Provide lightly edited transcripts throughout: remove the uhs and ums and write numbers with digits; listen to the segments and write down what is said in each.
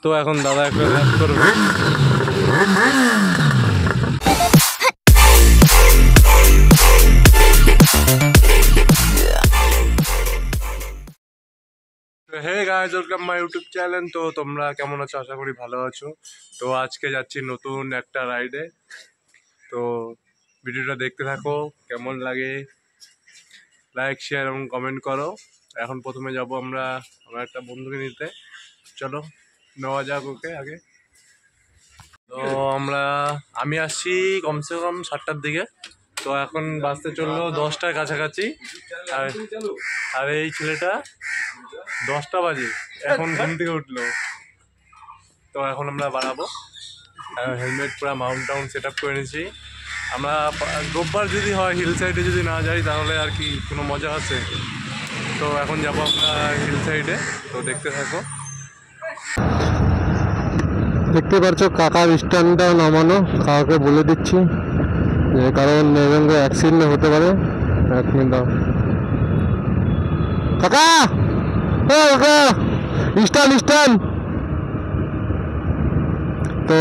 তো এখন দাদা একটা হেল্প করবে। Hey guys, welcome my YouTube channel. তো তোমরা কেমন আছো? আশা করি ভালো আছো। তো আজকে যাচ্ছি নতুন একটা রাইডে। তো ভিডিওটা দেখতে থাকো, কেমন লাগে লাইক শেয়ার এবং কমেন্ট করো। এখন প্রথমে যাব আমরা আমার একটা বন্ধুকে নিতে। চলো নেওয়া যাক ওকে আগে। তো আমি আসছি কমসে কম 7টার দিকে। তো এখন বাসতে চললো 10টার কাছাকাছি। আর এই ছেলেটা 10টা বাজে এখন ঘুম থেকে উঠলো। তো এখন আমরা বাড়াবো। হেলমেট পুরো মাউন্ট টাউন সেট আপ করে নিয়েছি। আমরা রোববার যদি হয় হিল সাইডে যদি না যাই তাহলে আর কি কোনো মজা আছে। তো এখন যাবো আমরা হিল সাইডে। তো দেখতে থাকো। দেখতে পাচ্ছ কাকার স্ট্যান্ডটা নামানো। কাকাকে বলে দিচ্ছি যে কারণ এরকম অ্যাক্সিডেন্ট হতে পারে। 1 মিনিট দাও কাকা। ও কাকা, স্ট্যান্ড স্ট্যান্ড। তো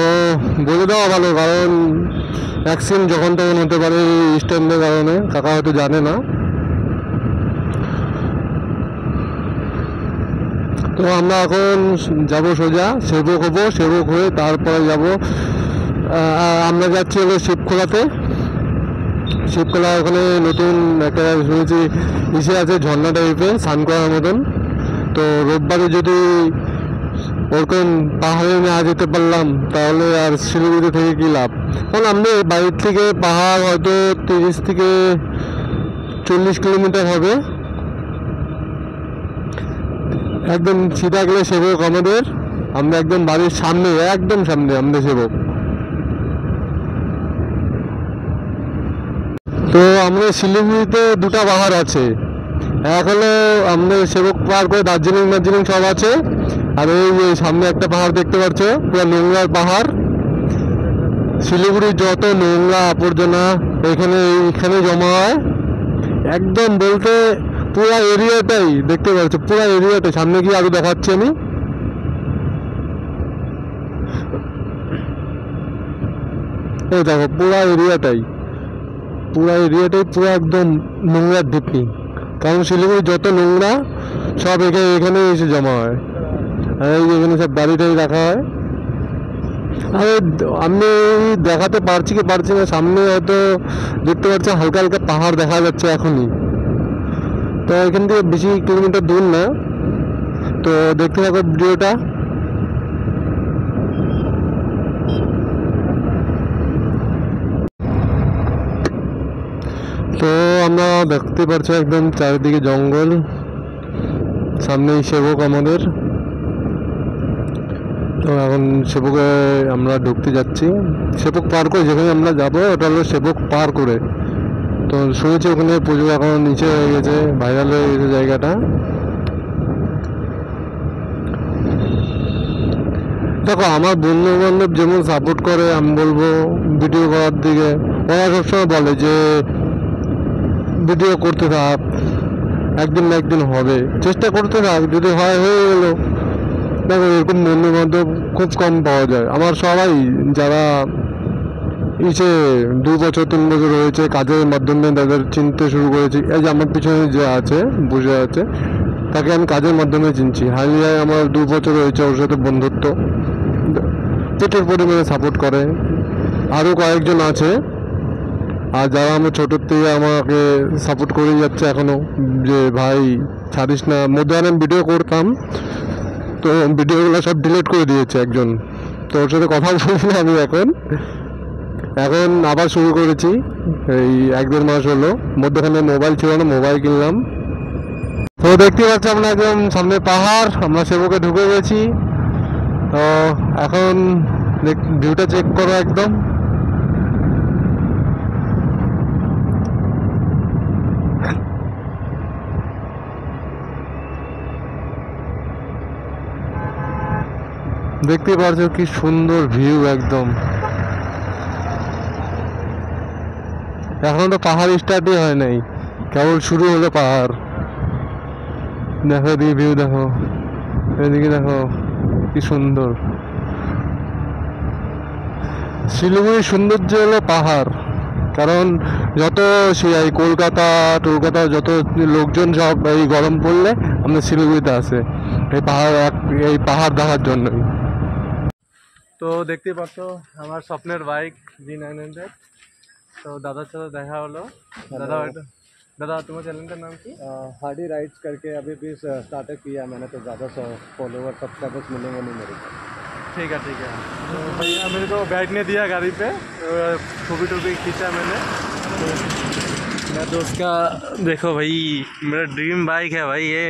বলে দেওয়া ভালো, কারণ অ্যাক্সিডেন্ট যখন তখন হতে পারে স্ট্যান্ডের কারণে। কাকা হয়তো জানে না। তো আমরা এখন যাব সোজা সেবক হবো। সেবক হয়ে তারপরে যাব আমরা যাচ্ছি হলো শিবখোলাতে। শিবখোলা ওখানে নতুন একটা শুনেছি ইসে আছে, ঝর্ণা টাইপের স্নান করার মতন। তো রোববারে যদি ওরকম পাহাড়ে না যেতে পারলাম তাহলে আর শিলিগুড়িতে থেকে কী লাভ। কারণ আমাদের বাড়ির থেকে পাহাড় হয়তো 30 থেকে 40 কিলোমিটার হবে। একদম সিধা গেলে সেবক আমাদের। আমরা একদম বাড়ির সামনে, একদম সামনে আমাদের সেবক। তো আমাদের শিলিগুড়িতে 2টা পাহাড় আছে। এক হলো আমাদের সেবক পার করে দার্জিলিং সব আছে। আর এই সামনে একটা পাহাড় দেখতে পাচ্ছ, পুরো নোংরার পাহাড়। শিলিগুড়ির যত নোংরা আবর্জনা এখানে জমা হয়। একদম বলতে পুরো এরিয়াটাই দেখতে পাচ্ছ, পুরো এরিয়াটাই। সামনে গিয়ে আরো দেখাচ্ছি আমি। এই দেখো পুরো এরিয়াটাই পুরো একদম নোংরার ঢিপি। কারণ শিলিগুড়ি যত নোংরা সব এখানে এসে জমা হয়। আর এই এখানে সব গাড়িটাই রাখা হয়। আরে আমি দেখাতে পারছি কি পারছি না, সামনে হয়তো দেখতে পাচ্ছি হালকা হালকা পাহাড় দেখা যাচ্ছে এখনই। তো এখান থেকে বেশি কিলোমিটার দূর না। তো দেখতে থাকো ভিডিওটা। তো আমরা দেখতে পাচ্ছি একদম চারিদিকে জঙ্গল, সামনেই সেবক আমাদের। তো এখন সেবকে আমরা ঢুকতে যাচ্ছি। সেবক পার করে যেখানে আমরা যাবো ওটা হলো সেবক পার করে। তো শুনেছি ওখানে পুজো এখন নিচে হয়ে গেছে, ভাইরাল হয়ে গেছে জায়গাটা। দেখো আমার বন্ধু বান্ধব যেমন সাপোর্ট করে, আমি বলবো ভিডিও করার দিকে। ওরা সবসময় বলে যে ভিডিও করতে থাক, একদিন না একদিন হবে, চেষ্টা করতে থাক, যদি হয় হয়ে গেলো। দেখো এরকম বন্ধু বান্ধব খুব কম পাওয়া যায়। আমার সবাই যারা 2 বছর 3 বছর হয়েছে কাজের মাধ্যমে তাদের চিনতে শুরু করেছি। এই যে আমার পিছনে যে আছে বসে আছে, তাকে আমি কাজের মাধ্যমে চিনছি। হালিয়ায় আমার 2 বছর হয়েছে ওর সাথে বন্ধুত্ব। প্রচুর পরিমাণে সাপোর্ট করে। আরও কয়েকজন আছে আর যারা আমার ছোটোর থেকে আমাকে সাপোর্ট করে যাচ্ছে এখনও, যে ভাই ছাড়িস না। মধ্যে আমি ভিডিও করতাম, তো ভিডিওগুলো সব ডিলিট করে দিয়েছে একজন। তো ওর সাথে কথা বলছি আমি এখন আবার শুরু করেছি। এই 1-1.5 মাস হলো। মধ্যখানে মোবাইল ছিল না, মোবাইল কিনলাম। তো দেখতে পাচ্ছি আমরা একদম সামনে পাহাড়, আমরা সেবকে ঢুকে গেছি। তো এখন ভিউটা চেক করো একদম। দেখতে পাচ্ছ কি সুন্দর ভিউ একদম। এখনো তো পাহাড় স্টার্টই হয় নাই, কেবল শুরু হলো পাহাড়। দেখো এদিকে ভিউ, দেখো এদিকে দেখো। কি সুন্দর। শিলিগুড়ির সৌন্দর্য হলো পাহাড়, কারণ যত এই কলকাতা যত লোকজন সব এই গরম পড়লে আমাদের শিলিগুড়িতে আসে এই পাহাড় দেখার জন্যই। তো দেখতেই পাচ্ছ আমার স্বপ্নের বাইক G900। তো দাদার সাথে দেখা হলো। दादा तुम्हारे चैनल का नाम की? हार्डी राइड्स करके अभी भी स्टार्ट किया मैंने, तो ज़्यादा फॉलोवर सब्सक्राइबर्स मिलेंगे नहीं मेरे को। ठीक है तो भैया मेरे को बैठने दिया गाड़ी पे, टूबी खींचा मैंने। मेरा दोस्त का देखो भाई, मेरा ड्रीम बाइक है भाई ये।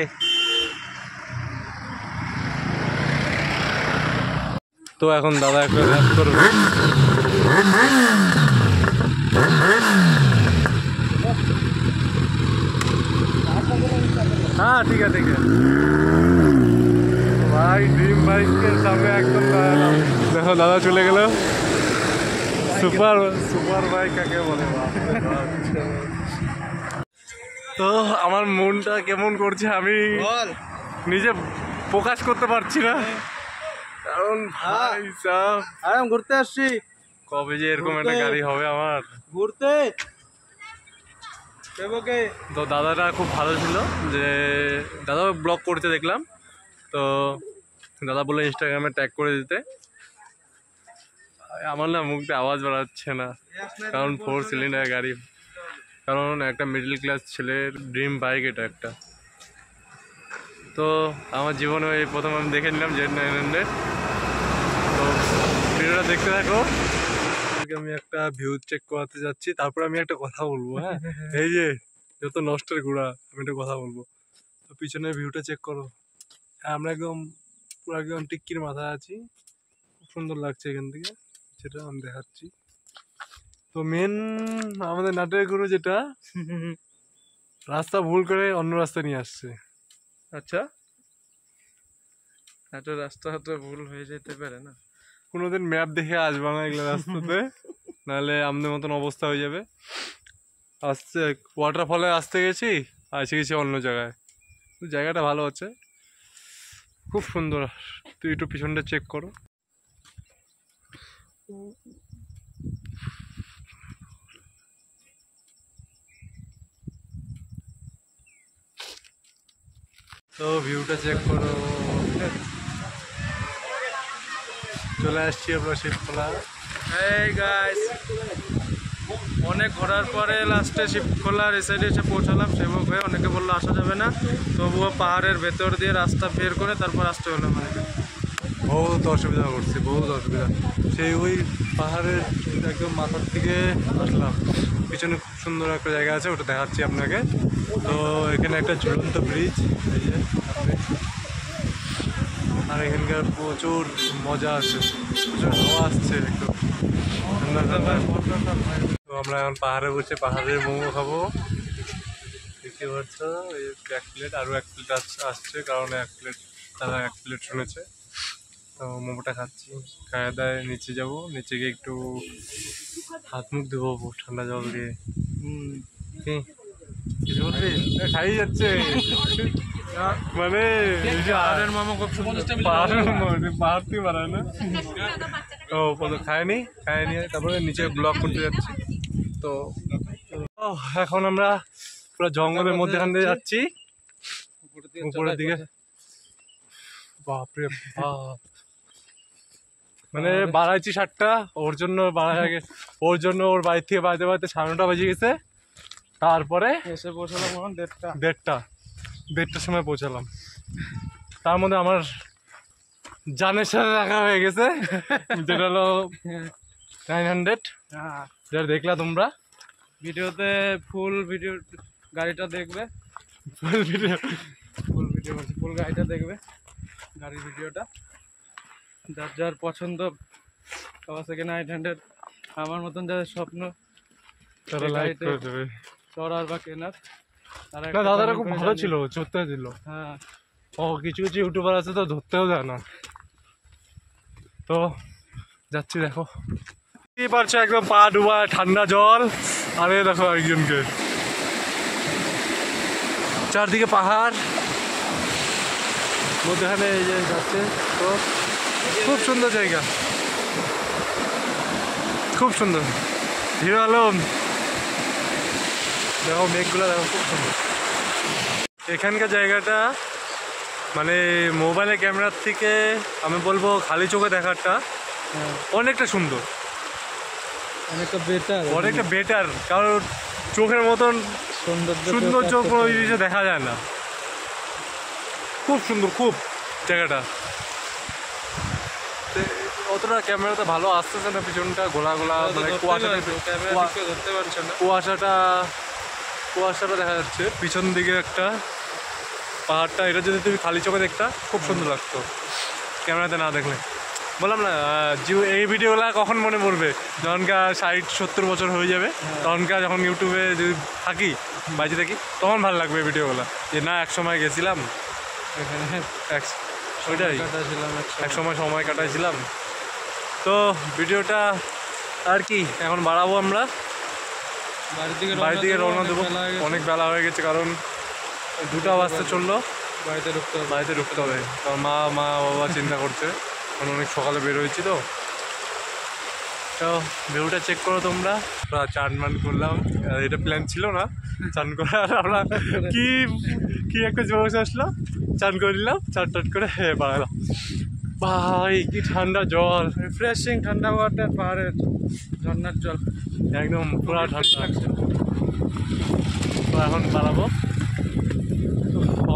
तो এখন দাদা একটা র্যাপ করবে। हाँ ठीक है भाई, ड्रीम बाइक के सामने एकदम देखो दादा चले गেল। সুপার বাইক কাকে বলে? তো আমার মনটা কেমন করছে আমি নিজে প্রকাশ করতে পারছি না, কারণ ভাই সাহেব আমি ঘুরতে আসছি, কবে যে এরকম একটা গাড়ি হবে আমার ঘুরতে। তো দাদাটা খুব ভালো ছিল, যে দাদা ব্লগ করতে দেখলাম, তো দাদা বলে ইনস্টাগ্রামে ট্যাগ করে দিতে। আমার না মুখতে আওয়াজ বেরাচ্ছে না, কারণ 4 সিলিন্ডার গাড়ি, কারণ একটা মিডল ক্লাস ছেলের ড্রিম বাইক এটা একটা। তো আমার জীবনে এই প্রথম আমি দেখে নিলাম Z900। তো ভিডিওটা দেখতে থাকো। আমি একটা ভিউ চেক করাতে যাচ্ছি, তারপর আমি একটা কথা বলবো। হ্যাঁ এই যে যত নষ্টের গুঁড়া, আমি একটা কথা বলবো। তো পিছনের ভিউটা চেক করো। আমরা পুরো একদম টিক্কির মাথায় আছি, খুব সুন্দর লাগছে এখান থেকে, সেটা আমি দেখাচ্ছি। তো মেন আমাদের নাটের গুরু যেটা রাস্তা ভুল করে অন্য রাস্তা নিয়ে আসছে। আচ্ছা, একটা রাস্তা হয়তো ভুল হয়ে যেতে পারে না। কোনোদিন ম্যাপ দেখে আসবা না এগুলো রাস্তাতে, নাহলে আমাদের মতন অবস্থা হয়ে যাবে। আসছে ওয়াটারফলে আসতে গেছি, এসে গেছি অন্য জায়গায়। জায়গাটা ভালো আছে, খুব সুন্দর। তুই একটু পিছনটা চেক করো। তো ভিউটা চেক করো। চলে আসছি আমরা শিবখোলা। এই গাইস, অনেক ঘোরার পরে লাস্টে শিবখোলার এই সাইডে এসে পৌঁছালাম সেবক হয়ে। অনেকে বললো আসা যাবে না, তবুও পাহাড়ের ভেতর দিয়ে রাস্তা বের করে তারপর আসতে হলো। মানে বহুত অসুবিধা করছি, বহুত অসুবিধা। সেই ওই পাহাড়ের একদম মাথার থেকে আসলাম। পিছনে খুব সুন্দর একটা জায়গা আছে, ওটা দেখাচ্ছি আপনাকে। তো এখানে একটা ঝুলন্ত ব্রিজ, এই যে আর এখানকার প্রচুর মজা আছে, প্রচুর হাওয়া আসছে একদম ঠান্ডা ঠান্ডা। তো আমরা এখন পাহাড়ে বসে পাহাড়ের মোমো খাবো। দেখতে পাচ্ছ এই 1 প্লেট, আরও 1 প্লেট আসছে, কারণ 1 প্লেট শুনেছে। তো মোমোটা খাচ্ছি, খাওয়া দাওয়া নিচে যাবো, নিচে গিয়ে একটু হাত মুখ ধোবো ঠান্ডা জল দিয়ে। কিছু বলবি? খাই যাচ্ছে মানে পাহাড়ের মোমো খুব সুন্দর। পাহাড় থেকে বানায় না। তো খায়নি, তারপরে নিচে ব্লগ করতে যাচ্ছি। তো এখন আমরা পুরো জঙ্গলের মধ্যেখান দিয়ে যাচ্ছি উপরের দিকে। বাপরে বাপ, মানে বাড়াইছি 7টা, ওর জন্য ওর বাড়ি থেকে বাড়িতে 9:30 বেজে গেছে। তারপরে এসে পৌঁছালাম 1:30টার সময় পৌঁছালাম। তার মধ্যে আমার জানের সাথে দেখা হয়ে গেছে, যেটা হলো 900, যেটা দেখলা তোমরা ভিডিওতে। ফুল ভিডিও গাড়িটা দেখবে, ফুল গাড়িটা দেখবে, গাড়ির ভিডিওটা। যার যার পছন্দ কাওয়াসাকি 900, আমার মতন যাদের স্বপ্ন তারা লাইক করে দেবে, চড়ার বা কেনার, তারা না দাদারা খুব ভালো ছিল, চড়তে দিল। হ্যাঁ, ও কিছু ইউটিউবার আছে তো ধরতেও দেয় না। তো যাচ্ছি, দেখো কি পারছো, একদম পা ডুবা ঠান্ডা জল। আরে দেখো একজনকে, চারদিকে পাহাড়, মধ্যখানে এই যে যাচ্ছে। তো খুব সুন্দর জায়গা, খুব সুন্দর। হিরো আলম দেখো, মেঘগুলো দেখো, খুব সুন্দর। এখানকার জায়গাটা মানে মোবাইলের ক্যামেরার থেকে আমি বলবো খালি চোখে দেখারটা অনেকটা সুন্দর, অনেকটা বেটার। কারণ চোখের মতন সৌন্দর্য কোনো জিনিসে দেখা যায় না। খুব সুন্দর, খুব জায়গাটা। অতটা ক্যামেরাতে ভালো আসতেছে না, পিছনটা গোলা গোলা, মানে কুয়াশাটা দেখা যাচ্ছে পিছন দিকে একটা পাহাড়টা। এটা যদি তুমি খালি চোখে দেখতা খুব সুন্দর লাগতো, ক্যামেরাতে না দেখলে। বললাম না, এই ভিডিওগুলো কখন মনে পড়বে, যখনকার 60-70 বছর হয়ে যাবে, তখনকার যখন ইউটিউবে যদি থাকি, বাইরে থাকি, তখন ভালো লাগবে ভিডিওগুলো, যে না এক সময় গেছিলাম এখানে, ওইটাই এক সময় কাটাইছিলাম। তো ভিডিওটা আর কি এখন বাড়াবো, আমরা বাড়ির দিকে রওনা দেবো। অনেক বেলা হয়ে গেছে, কারণ 2টা বাজতে চললো, বাড়িতে ঢুকতে হবে। কারণ মা বাবা চিন্তা করছে, কারণ অনেক সকালে বের হয়েছি। তো ভিউটা চেক করো তোমরা। চান মান করলাম, এটা প্ল্যান ছিল না চান করার, আমরা কি একটা জোশ আসলো, চান করে দিলাম, চান করে বাড়ালাম। ভাই কি ঠান্ডা জল, রিফ্রেশিং ঠান্ডা ওয়াটার, পাহাড়ের ঝর্ণার জল, একদম পুরা ঠান্ডা লাগছে। তো এখন বাড়াবো,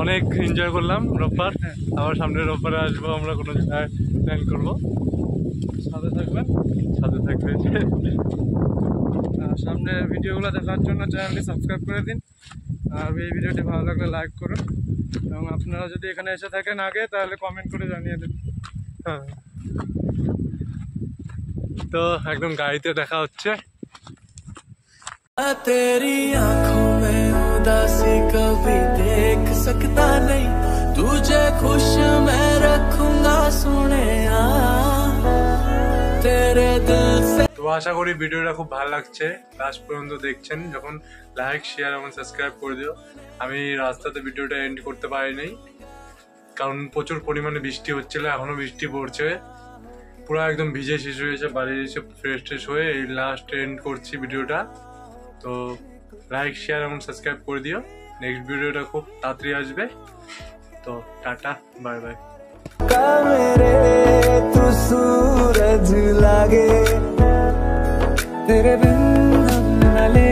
অনেক এনজয় করলাম রোববার। আবার সামনে রোববারে আসবো, আমরা কোনো জায়গায় প্ল্যান করবো। সাথে থাকবেন, সাথে থাকবে। সামনের ভিডিওগুলো দেখার জন্য চ্যানেলটি সাবস্ক্রাইব করে দিন। আর এই ভিডিওটি ভালো লাগলে লাইক করুন, এবং আপনারা যদি এখানে এসে থাকেন আগে, তাহলে কমেন্ট করে জানিয়ে দিন। হ্যাঁ, তো একদম গাড়িতে দেখা হচ্ছে। तेरी आंखों में उदासी कभी देख सकता नहीं, तुझे खुश मैं रखूंगा सोने तेरे दिल से। তো আশা করি ভিডিওটা খুব ভালো লাগছে, লাস্ট পর্যন্ত দেখছেন। যখন লাইক শেয়ার এবং সাবস্ক্রাইব করে দিও। আমি রাস্তাতে ভিডিওটা এন্ড করতে পারিনি, কারণ প্রচুর পরিমাণে বৃষ্টি হচ্ছিল, এখনো বৃষ্টি পড়ছে, পুরো একদম ভিজে শেষ হয়েছে। বাড়ি এসে ফ্রেশ হয়ে এই লাস্ট এন্ড করছি ভিডিওটা। তো লাইক শেয়ার এবং সাবস্ক্রাইব করে দিও। নেক্সট ভিডিওটা খুব তাড়াতাড়ি আসবে। তো টাটা, বাই বাই। मेरे तू सूरज लागे तेरे बिन